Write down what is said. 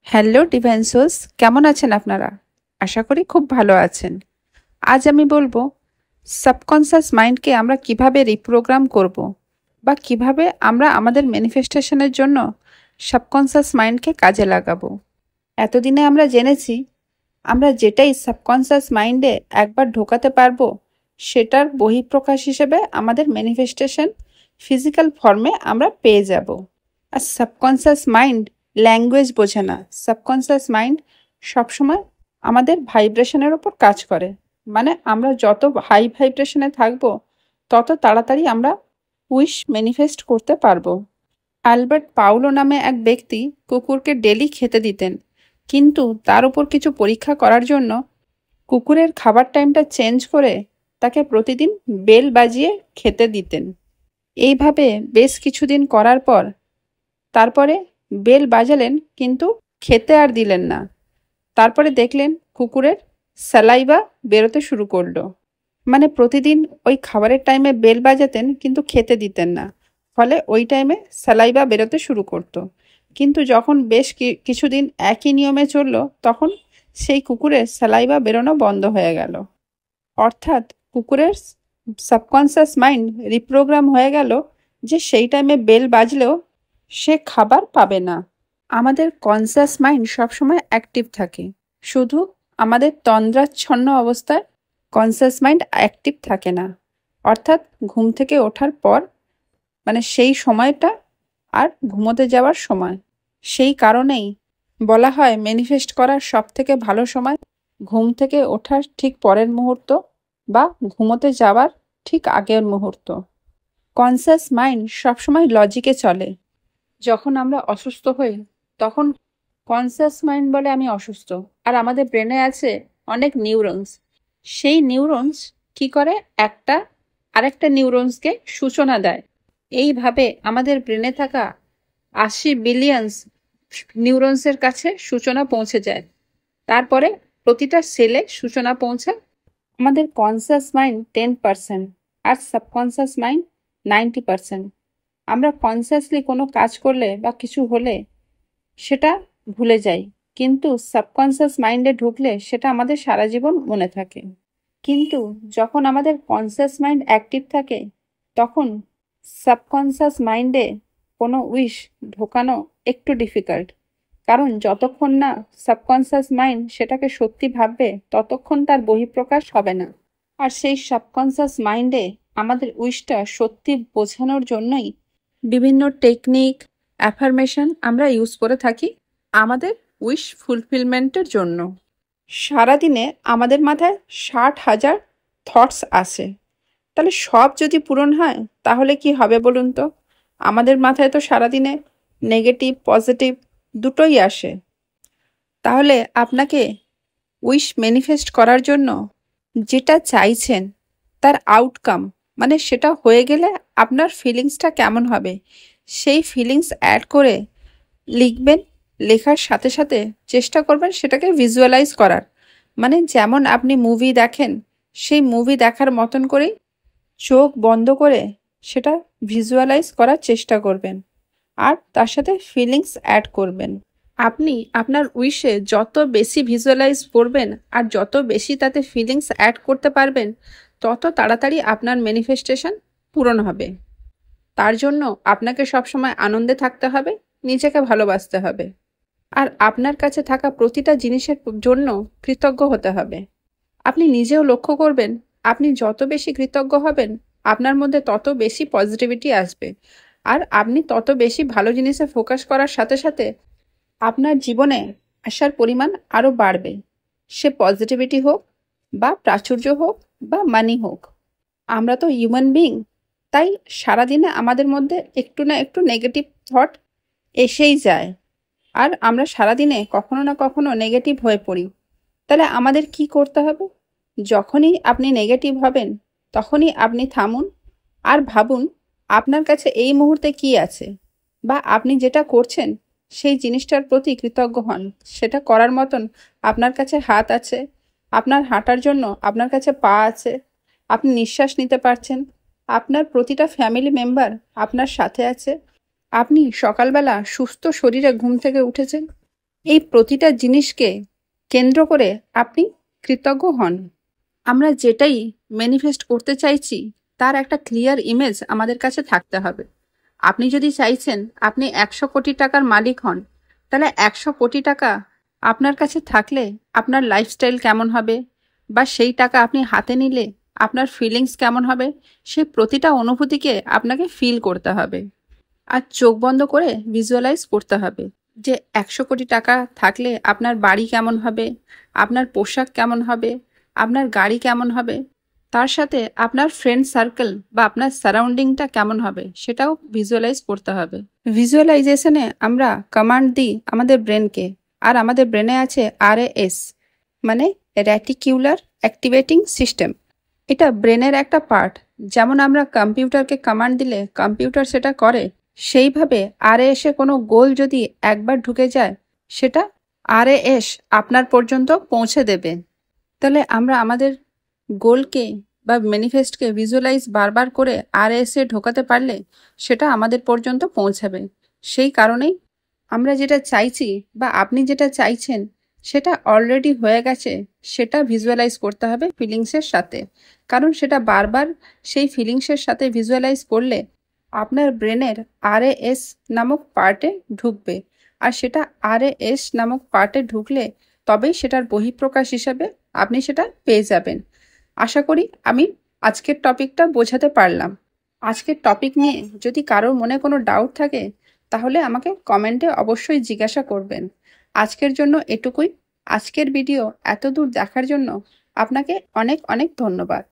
Hello divine sols, কেমন আছেন আপনারা? আশা করি খুব ভালো আছেন। আজ আমি বলবো সাবকনসিয়াস মাইন্ডকে আমরা কিভাবে রিপ্রোগ্রাম করব বা কিভাবে আমরা আমাদের ম্যানিফেস্টেশনের জন্য সাবকনসিয়াস মাইন্ডকে কাজে লাগাবো। এতদিনে আমরা জেনেছি আমরা যেটাই সাবকনসিয়াস মাইন্ডে একবার ঢোকাতে পারবো সেটার বহিঃপ্রকাশ হিসেবে আমাদের ম্যানিফেস্টেশন ফিজিক্যাল ফর্মে আমরা পেয়ে যাব। আর সাবকনসিয়াস মাইন্ড ল্যাঙ্গুয়েজ বোঝে না। সাবকনসিয়াস মাইন্ড সবসময় আমাদের ভাইব্রেশনের ওপর কাজ করে। মানে আমরা যত হাই ভাইব্রেশনে থাকবো তত তাড়াতাড়ি আমরা উইশ ম্যানিফেস্ট করতে পারবো। আলবার্ট পাউলো নামে এক ব্যক্তি কুকুরকে ডেলি খেতে দিতেন, কিন্তু তার উপর কিছু পরীক্ষা করার জন্য কুকুরের খাবার টাইমটা চেঞ্জ করে তাকে প্রতিদিন বেল বাজিয়ে খেতে দিতেন। এইভাবে বেশ কিছুদিন করার পর তারপরে বেল বাজালেন, কিন্তু খেতে আর দিলেন না। তারপরে দেখলেন কুকুরের স্যালাইভা বেরোতে শুরু করলো। মানে প্রতিদিন ওই খাবারের টাইমে বেল বাজাতেন কিন্তু খেতে দিতেন না, ফলে ওই টাইমে স্যালাইভা বেরোতে শুরু করতো। কিন্তু যখন বেশ কিছুদিন একই নিয়মে চললো তখন সেই কুকুরের স্যালাইভা বেরোনো বন্ধ হয়ে গেল। অর্থাৎ কুকুরের সাবকনসিয়াস মাইন্ড রিপ্রোগ্রাম হয়ে গেল যে সেই টাইমে বেল বাজলেও সে খাবার পাবে না। আমাদের কনসিয়াস মাইন্ড সবসময় অ্যাক্টিভ থাকে, শুধু আমাদের তন্দ্রাচ্ছন্ন অবস্থায় কনসিয়াস মাইন্ড অ্যাক্টিভ থাকে না। অর্থাৎ ঘুম থেকে ওঠার পর, মানে সেই সময়টা আর ঘুমোতে যাওয়ার সময়। সেই কারণেই বলা হয় ম্যানিফেস্ট করার সবথেকে ভালো সময় ঘুম থেকে ওঠার ঠিক পরের মুহূর্ত বা ঘুমোতে যাওয়ার ঠিক আগের মুহূর্ত। কনসিয়াস মাইন্ড সবসময় লজিকে চলে। যখন আমরা অসুস্থ হই তখন কনসিয়াস মাইন্ড বলে আমি অসুস্থ, আর আমাদের ব্রেনে আছে অনেক নিউরনস। সেই নিউরনস কি করে একটা আরেকটা নিউরনসকে সূচনা দেয়। এইভাবে আমাদের ব্রেনে থাকা 80 বিলিয়ন নিউরনসের কাছে সূচনা পৌঁছে যায়। তারপরে প্রতিটা সেলে সূচনা পৌঁছায়। আমাদের কনসিয়াস মাইন্ড 10% আর সাবকনসিয়াস মাইন্ড 90%। আমরা কনসিয়াসলি কোনো কাজ করলে বা কিছু হলে সেটা ভুলে যাই, কিন্তু সাবকনসিয়াস মাইন্ডে ঢুকলে সেটা আমাদের সারা জীবন মনে থাকে। কিন্তু যখন আমাদের কনসিয়াস মাইন্ড অ্যাক্টিভ থাকে তখন সাবকনসিয়াস মাইন্ডে কোনো উইশ ঢোকানো একটু ডিফিকাল্ট, কারণ যতক্ষণ না সাবকনসিয়াস মাইন্ড সেটাকে সত্যি ভাববে ততক্ষণ তার বহিঃপ্রকাশ হবে না। আর সেই সাবকনসিয়াস মাইন্ডে আমাদের উইশটা সত্যি বোঝানোর জন্যই বিভিন্ন টেকনিক, অ্যাফার্মেশন আমরা ইউজ করে থাকি আমাদের উইশ ফুলফিলমেন্টের জন্য। সারাদিনে আমাদের মাথায় 60,000 থটস আসে। তাহলে সব যদি পূরণ হয় তাহলে কি হবে বলুন তো? আমাদের মাথায় তো সারাদিনে নেগেটিভ পজিটিভ দুটোই আসে। তাহলে আপনাকে উইশ ম্যানিফেস্ট করার জন্য যেটা চাইছেন তার আউটকাম, মানে সেটা হয়ে গেলে আপনার ফিলিংসটা কেমন হবে সেই ফিলিংস অ্যাড করে লিখবেন। লেখার সাথে সাথে চেষ্টা করবেন সেটাকে ভিজুয়ালাইজ করার। মানে যেমন আপনি মুভি দেখেন সেই মুভি দেখার মতন করেই চোখ বন্ধ করে সেটা ভিজুয়ালাইজ করার চেষ্টা করবেন, আর তার সাথে ফিলিংস অ্যাড করবেন। আপনি আপনার উইশে যত বেশি ভিজুয়ালাইজ করবেন আর যত বেশি তাতে ফিলিংস অ্যাড করতে পারবেন তত তাড়াতাড়ি আপনার ম্যানিফেস্টেশন পূরণ হবে। তার জন্য আপনাকে সবসময় আনন্দে থাকতে হবে, নিজেকে ভালোবাসতে হবে, আর আপনার কাছে থাকা প্রতিটা জিনিসের জন্য কৃতজ্ঞ হতে হবে। আপনি নিজেও লক্ষ্য করবেন আপনি যত বেশি কৃতজ্ঞ হবেন আপনার মধ্যে তত বেশি পজিটিভিটি আসবে, আর আপনি তত বেশি ভালো জিনিসে ফোকাস করার সাথে সাথে আপনার জীবনে আসার পরিমাণ আরও বাড়বে। সে পজিটিভিটি হোক বা প্রাচুর্য হোক বা মানি হোক। আমরা তো হিউম্যান বিইং, তাই সারাদিনে আমাদের মধ্যে একটু না একটু নেগেটিভ থট এসেই যায়, আর আমরা সারাদিনে কখনো না কখনো নেগেটিভ হয়ে পড়ি। তাহলে আমাদের কি করতে হবে? যখনই আপনি নেগেটিভ হবেন তখনই আপনি থামুন আর ভাবুন আপনার কাছে এই মুহূর্তে কি আছে, বা আপনি যেটা করছেন সেই জিনিসটার প্রতি কৃতজ্ঞ হন। সেটা করার মতন আপনার কাছে হাত আছে, আপনার হাঁটার জন্য আপনার কাছে পা আছে, আপনি নিঃশ্বাস নিতে পারছেন, আপনার প্রতিটা ফ্যামিলি মেম্বার আপনার সাথে আছে, আপনি সকালবেলা সুস্থ শরীরে ঘুম থেকে উঠেছেন। এই প্রতিটা জিনিসকে কেন্দ্র করে আপনি কৃতজ্ঞ হন। আমরা যেটাই ম্যানিফেস্ট করতে চাইছি তার একটা ক্লিয়ার ইমেজ আমাদের কাছে থাকতে হবে। আপনি যদি চাইছেন আপনি 100 কোটি টাকার মালিক হন, তাহলে 100 কোটি টাকা আপনার কাছে থাকলে আপনার লাইফস্টাইল কেমন হবে, বা সেই টাকা আপনি হাতে নিলে আপনার ফিলিংস কেমন হবে, সেই প্রতিটা অনুভূতিকে আপনাকে ফিল করতে হবে। আর চোখ বন্ধ করে ভিজুয়ালাইজ করতে হবে যে 100 কোটি টাকা থাকলে আপনার বাড়ি কেমন হবে, আপনার পোশাক কেমন হবে, আপনার গাড়ি কেমন হবে, তার সাথে আপনার ফ্রেন্ড সার্কেল বা আপনার সারাউন্ডিংটা কেমন হবে সেটাও ভিজুয়ালাইজ করতে হবে। ভিজুয়ালাইজেশনে আমরা কমান্ড দিই আমাদের ব্রেনকে, আর আমাদের ব্রেনে আছে RAS, মানে রেটিকিউলার অ্যাক্টিভেটিং সিস্টেম। এটা ব্রেনের একটা পার্ট। যেমন আমরা কম্পিউটারকে কমান্ড দিলে কম্পিউটার সেটা করে, সেইভাবে RAS-এ কোনো গোল যদি একবার ঢুকে যায় সেটা RAS আপনার পর্যন্ত পৌঁছে দেবে। তাহলে আমরা আমাদের গোলকে বা ম্যানিফেস্টকে ভিজুয়ালাইজ বারবার করে RAS-এ ঢোকাতে পারলে সেটা আমাদের পর্যন্ত পৌঁছাবে। সেই কারণেই আমরা যেটা চাইছি বা আপনি যেটা চাইছেন সেটা অলরেডি হয়ে গেছে, সেটা ভিজুয়ালাইজ করতে হবে ফিলিংসের সাথে। কারণ সেটা বারবার সেই ফিলিংসের সাথে ভিজুয়ালাইজ করলে আপনার ব্রেনের RAS নামক পার্টে ঢুকবে, আর সেটা RAS নামক পার্টে ঢুকলে তবেই সেটার বহিঃপ্রকাশ হিসাবে আপনি সেটা পেয়ে যাবেন। আশা করি আমি আজকের টপিকটা বোঝাতে পারলাম। আজকের টপিক নিয়ে যদি কারোর মনে কোনো ডাউট থাকে তাহলে আমাকে কমেন্টে অবশ্যই জিজ্ঞাসা করবেন। আজকের জন্য এটুকুই। আজকের ভিডিও এত দূর দেখার জন্য আপনাকে অনেক অনেক ধন্যবাদ।